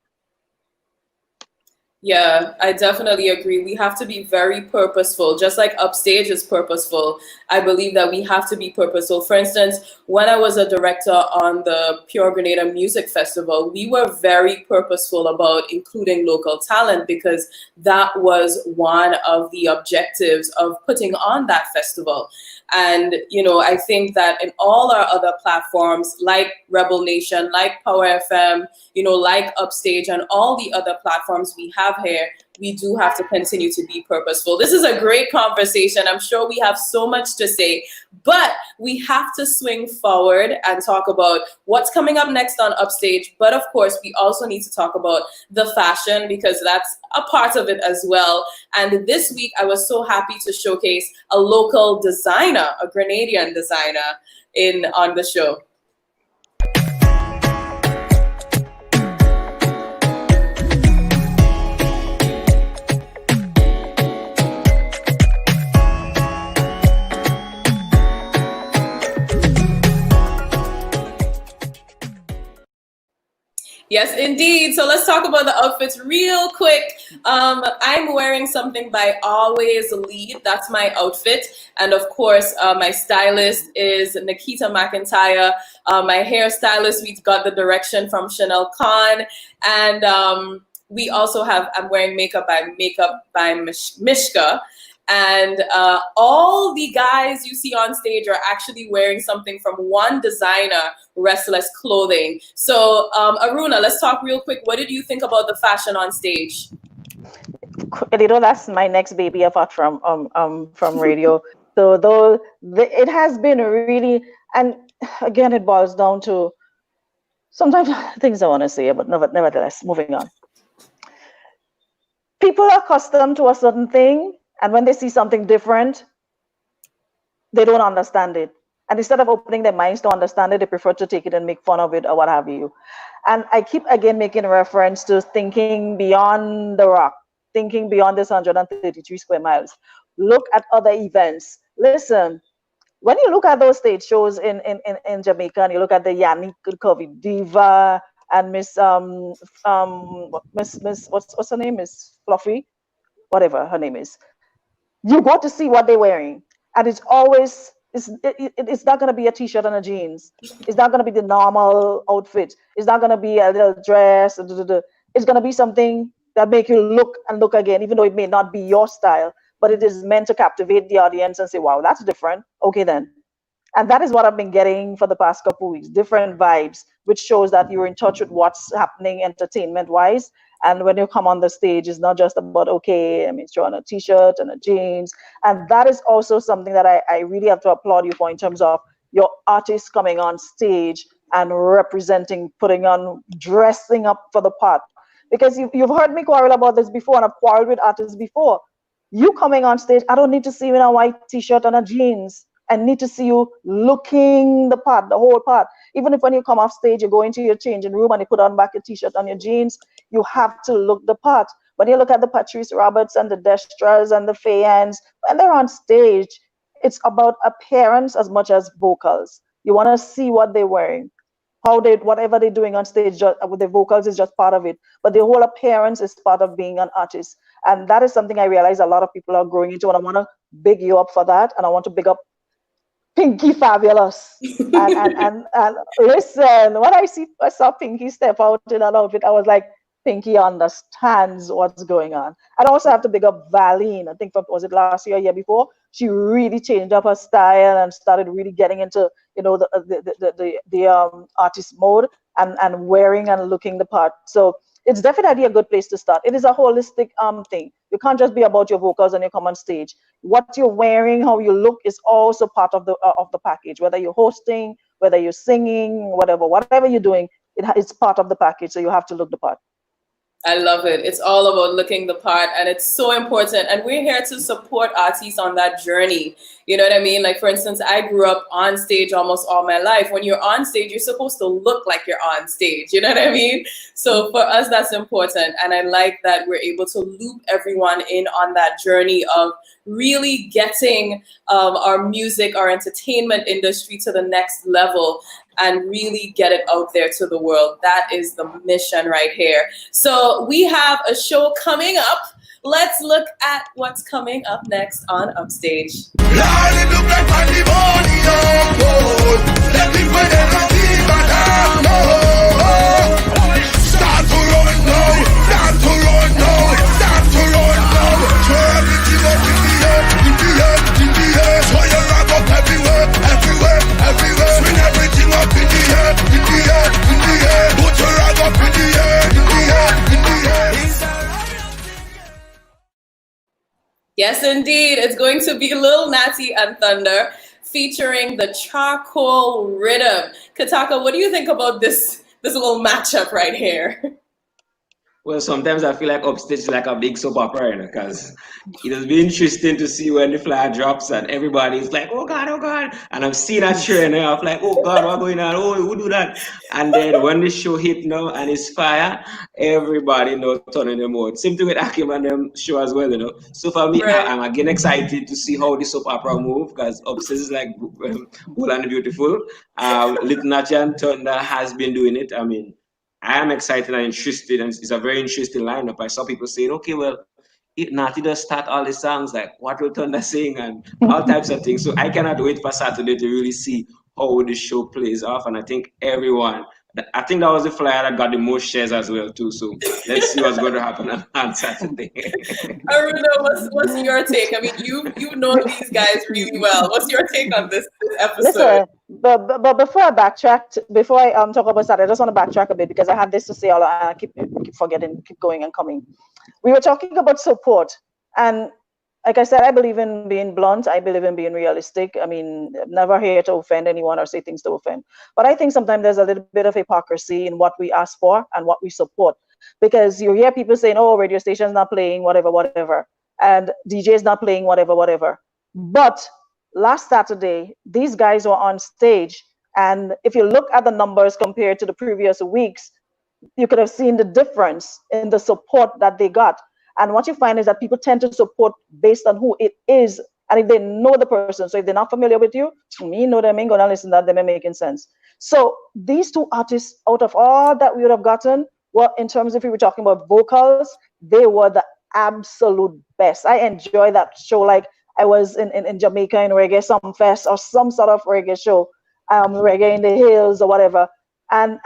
Yeah, I definitely agree. We have to be very purposeful, just like Upstage is purposeful. I believe that we have to be purposeful. For instance, when I was a director on the Pure Grenada Music Festival, we were very purposeful about including local talent because that was one of the objectives of putting on that festival. And, I think that in all our other platforms, like Rebel Nation, like Power FM, like Upstage and all the other platforms we have here, we do have to continue to be purposeful. This is a great conversation. I'm sure we have so much to say, but we have to swing forward and talk about what's coming up next on Upstage. But of course, we also need to talk about the fashion because that's a part of it as well. And this week, I was so happy to showcase a local designer, a Grenadian designer, on the show. Yes, indeed. So let's talk about the outfits real quick. I'm wearing something by Always Lead. That's my outfit. And of course, my stylist is Nikita McIntyre. My hairstylist, we got the direction from Chanel Khan. And we also I'm wearing makeup by Mishka. And all the guys you see on stage are actually wearing something from one designer, Restless Clothing. So Aruna, let's talk real quick. What did you think about the fashion on stage? That's my next baby apart from radio. So though it has been really, and again, it boils down to sometimes things I want to say, but nevertheless, moving on. People are accustomed to a certain thing, and when they see something different, they don't understand it. And instead of opening their minds to understand it, they prefer to take it and make fun of it or what have you. And I keep again making reference to thinking beyond the rock, thinking beyond this 133 square miles. Look at other events. Listen, when you look at those stage shows in Jamaica and you look at the Yannick Curvy Diva and Miss what's her name? Miss Fluffy, whatever her name is. You go to see what they're wearing, and it's always it's not going to be a t-shirt and a jeans. It's not going to be the normal outfit. It's not going to be a little dress. It's going to be something that make you look and look again, even though it may not be your style, but it is meant to captivate the audience and say, wow, that's different. Okay, then. And that is what I've been getting for the past couple of weeks, different vibes, which shows that you're in touch with what's happening entertainment-wise. And when you come on the stage, it's not just about, okay, I mean, throw on a t-shirt and a jeans. And that is also something that I really have to applaud you for in terms of your artists coming on stage and representing, putting on, dressing up for the part. Because you've heard me quarrel about this before, and I've quarreled with artists before. You coming on stage, I don't need to see you in a white t-shirt and a jeans. I need to see you looking the part, the whole part. Even if when you come off stage, you go into your changing room and you put on back your t-shirt and your jeans, you have to look the part. When you look at the Patrice Roberts and the Destras and the Fayans, when they're on stage, it's about appearance as much as vocals. You want to see what they're wearing, whatever they're doing on stage with the vocals is just part of it. But the whole appearance is part of being an artist. And that is something I realize a lot of people are growing into, and I want to big you up for that. And I want to big up Pinky Fabulous. and listen, when I saw Pinky step out in that outfit, I was like, Pinky understands what's going on. And I also have to big up Valine. I think was it last year, year before? She really changed up her style and started really getting into, the artist mode and wearing and looking the part. So it's definitely a good place to start. It is a holistic thing. You can't just be about your vocals and you come on stage. What you're wearing, how you look is also part of the package. Whether you're hosting, whether you're singing, whatever you're doing, it's part of the package. So you have to look the part. I love it. It's all about looking the part, and it's so important. And we're here to support artists on that journey. You know what I mean? Like, for instance, I grew up on stage almost all my life. When you're on stage, you're supposed to look like you're on stage. You know what I mean? So for us, that's important. And I like that we're able to loop everyone in on that journey of really getting our music, our entertainment industry to the next level. and really get it out there to the world. That is the mission right here. So we have a show coming up. Let's look at what's coming up next on Upstage. Yes, indeed. It's going to be Lil Natty and Thunder featuring the charcoal rhythm. Kataka, what do you think about this little matchup right here? Well, sometimes I feel like Upstage is like a big soap opera, because it'll be interesting to see when the flag drops and everybody's like, oh God, and I'm seeing that train now, I'm like, oh God, what's going on? Oh, who do that? And then when the show hit now and it's fire, everybody knows turning them out. Same thing with Akim and them show as well, So for me, Right. I'm again excited to see how the soap opera move, because Upstage is like Bold and Beautiful. Little Natty and Thunder has been doing it. I mean, I am excited and interested, and it's a very interesting lineup. I saw people saying, okay, well, Natty does start all the songs, like what will Thunder sing and all types of things. So I cannot wait for Saturday to really see how the show plays off. And I think that was the flyer that got the most shares as well too. So let's see what's going to happen on Saturday. Aruna, what's your take? I mean, you know these guys really well. What's your take on this episode? Listen, but before I backtrack, before I talk about Saturday, I just want to backtrack a bit because I have this to say and I keep forgetting, keep going and coming. We were talking about support, and like I said, I believe in being blunt. I believe in being realistic. I mean, never here to offend anyone or say things to offend. But I think sometimes there's a little bit of hypocrisy in what we ask for and what we support. Because you hear people saying, oh, radio station's not playing, whatever, and DJ's not playing, whatever. But last Saturday, these guys were on stage. And if you look at the numbers compared to the previous weeks, you could have seen the difference in the support that they got. And what you find is that people tend to support based on who it is and if they know the person. So if they're not familiar with you, me know them, ain't gonna listen to them, ain't making sense. So these two artists, out of all that we would have gotten, well, in terms of if we were talking about vocals, they were the absolute best. I enjoy that show like I was in Jamaica in Reggae Some Fest or some sort of reggae show, Reggae in the Hills or whatever. And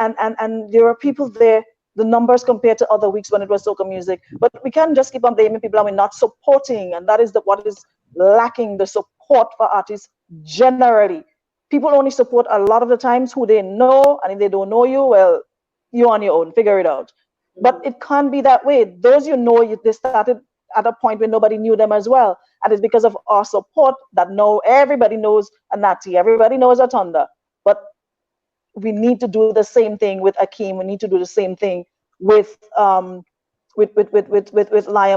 there were people there, the numbers compared to other weeks when it was soca music. But we can't just keep on blaming people and we're not supporting. And that is what is lacking, the support for artists generally. People only support a lot of the times who they know, and if they don't know you, well, you're on your own, figure it out. But it can't be that way. Those they started at a point where nobody knew them as well. And it's because of our support that now everybody knows a Natty, everybody knows a Thunder. But we need to do the same thing with Akeem. We need to do the same thing with Lion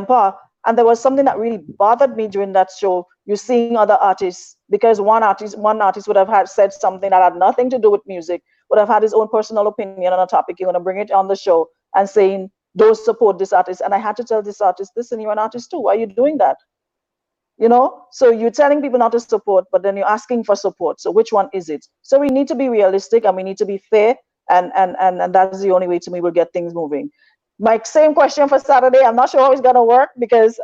Paw. And there was something that really bothered me during that show. You're seeing other artists, because one artist would have said something that had nothing to do with music, would have had his own personal opinion on a topic. You're going to bring it on the show and saying, don't support this artist. And I had to tell this artist, listen, you're an artist too. Why are you doing that? So you're telling people not to support, but then you're asking for support. So which one is it? So we need to be realistic and we need to be fair. And that's the only way to me we'll get things moving. My same question for Saturday. I'm not sure how it's going to work because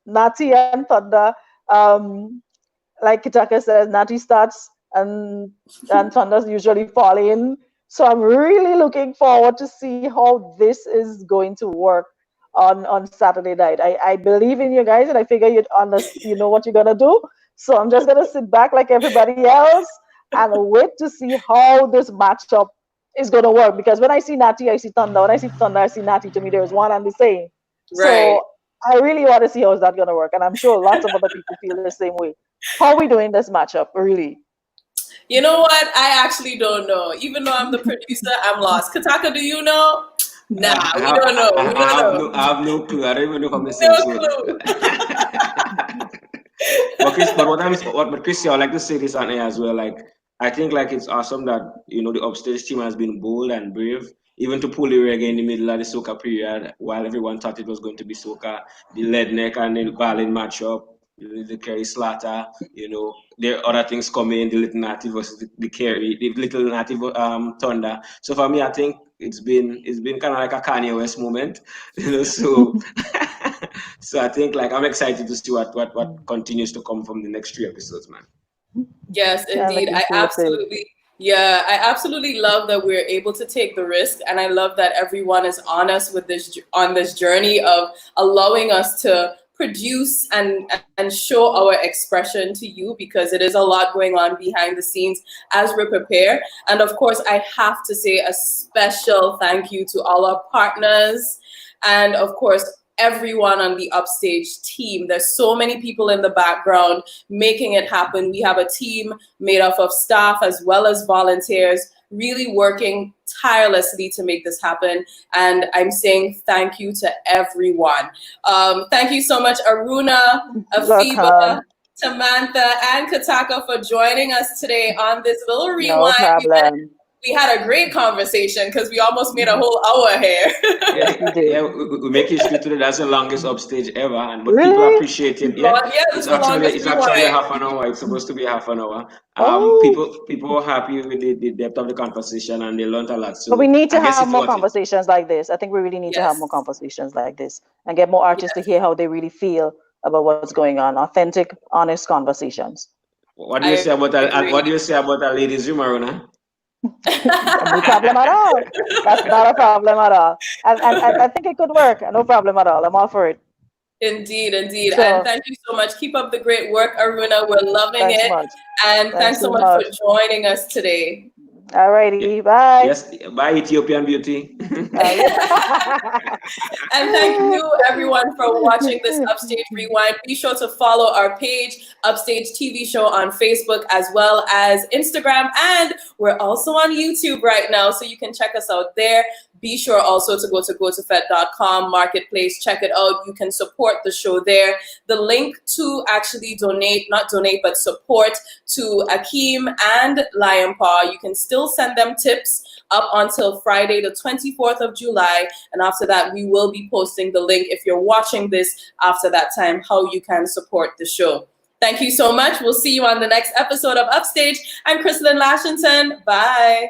Natty and Thunder, like Kitaka says, Natty starts and Thunder's usually fall in. So I'm really looking forward to see how this is going to work on Saturday night. I believe in you guys, and I figure you know what you're gonna do. So I'm just gonna sit back like everybody else and wait to see how this matchup is gonna work. Because when I see Natty, I see Thunder. When I see Thunder, I see Natty. To me, there's one and the same. Right. So I really want to see how is that gonna work, and I'm sure lots of other people feel the same way. How are we doing this matchup, really? You know what? I actually don't know. Even though I'm the producer, I'm lost. Kataka, do you know? Nah, we don't know. I have no clue. I don't even know if I'm the same. No clue. But Chris, I like to say this on air as well. Like, I think like it's awesome that the Upstage team has been bold and brave, even to pull the reggae in the middle of the soca period while everyone thought it was going to be soca, the lead neck and the ballad matchup. the Kerry Slaughter, you know, there are other things coming, the Little Natty versus the Kerry, the Little Natty Thunder. So for me, I think it's been kind of like a Kanye West moment, you know. So so I think like I'm excited to see what continues to come from the next 3 episodes, man. Yes, Yeah, indeed. looking forward to it. I absolutely love that we're able to take the risk, and I love that everyone is honest with on this journey of allowing us to produce and show our expression to you, because it is a lot going on behind the scenes as we prepare. And of course, I have to say a special thank you to all our partners, and of course, everyone on the Upstage team. There's so many people in the background making it happen. We have a team made up of staff as well as volunteers, really working tirelessly to make this happen. And I'm saying thank you to everyone. Thank you so much, Aruna, Afiba, Welcome. Samantha, and Kataka for joining us today on this little No rewind. problem. We had a great conversation because we almost made a whole hour here. Yeah, we make history today. That's the longest Upstage ever, and but Really? people appreciate it. Yeah, Lord, yeah, it's the longest actually rewind. half an hour. It's supposed to be half an hour. Oh. People were happy with the depth of the conversation, and they learned a lot. So But we need to I guess have it's more what conversations like this. I think we really need to have more Yes. conversations like this and get more artists to hear how they really feel about what's going on. Authentic, honest conversations. what do you I say about that? agree. What do you say about that ladies' room, Aruna? No problem at all. That's not a problem at all. And I think it could work. No problem at all. I'm all for it. Indeed, indeed. Sure. And thank you so much. Keep up the great work, Aruna. We're loving Thanks it. much. And thanks so much for joining us today. Alrighty, bye. Yes, bye Ethiopian beauty. And thank you everyone for watching this Upstage Rewind. Be sure to follow our page, Upstage TV Show, on Facebook as well as Instagram. And we're also on YouTube right now, so you can check us out there. Be sure also to go to gotofed.com marketplace, check it out. You can support the show there. The link to actually not donate, but support to Akeem and Lion Paw, you can still send them tips up until Friday, the 24th of July. And after that, we will be posting the link, if you're watching this after that time, how you can support the show. Thank you so much. We'll see you on the next episode of Upstage. I'm Chrislyn Lashington. Bye.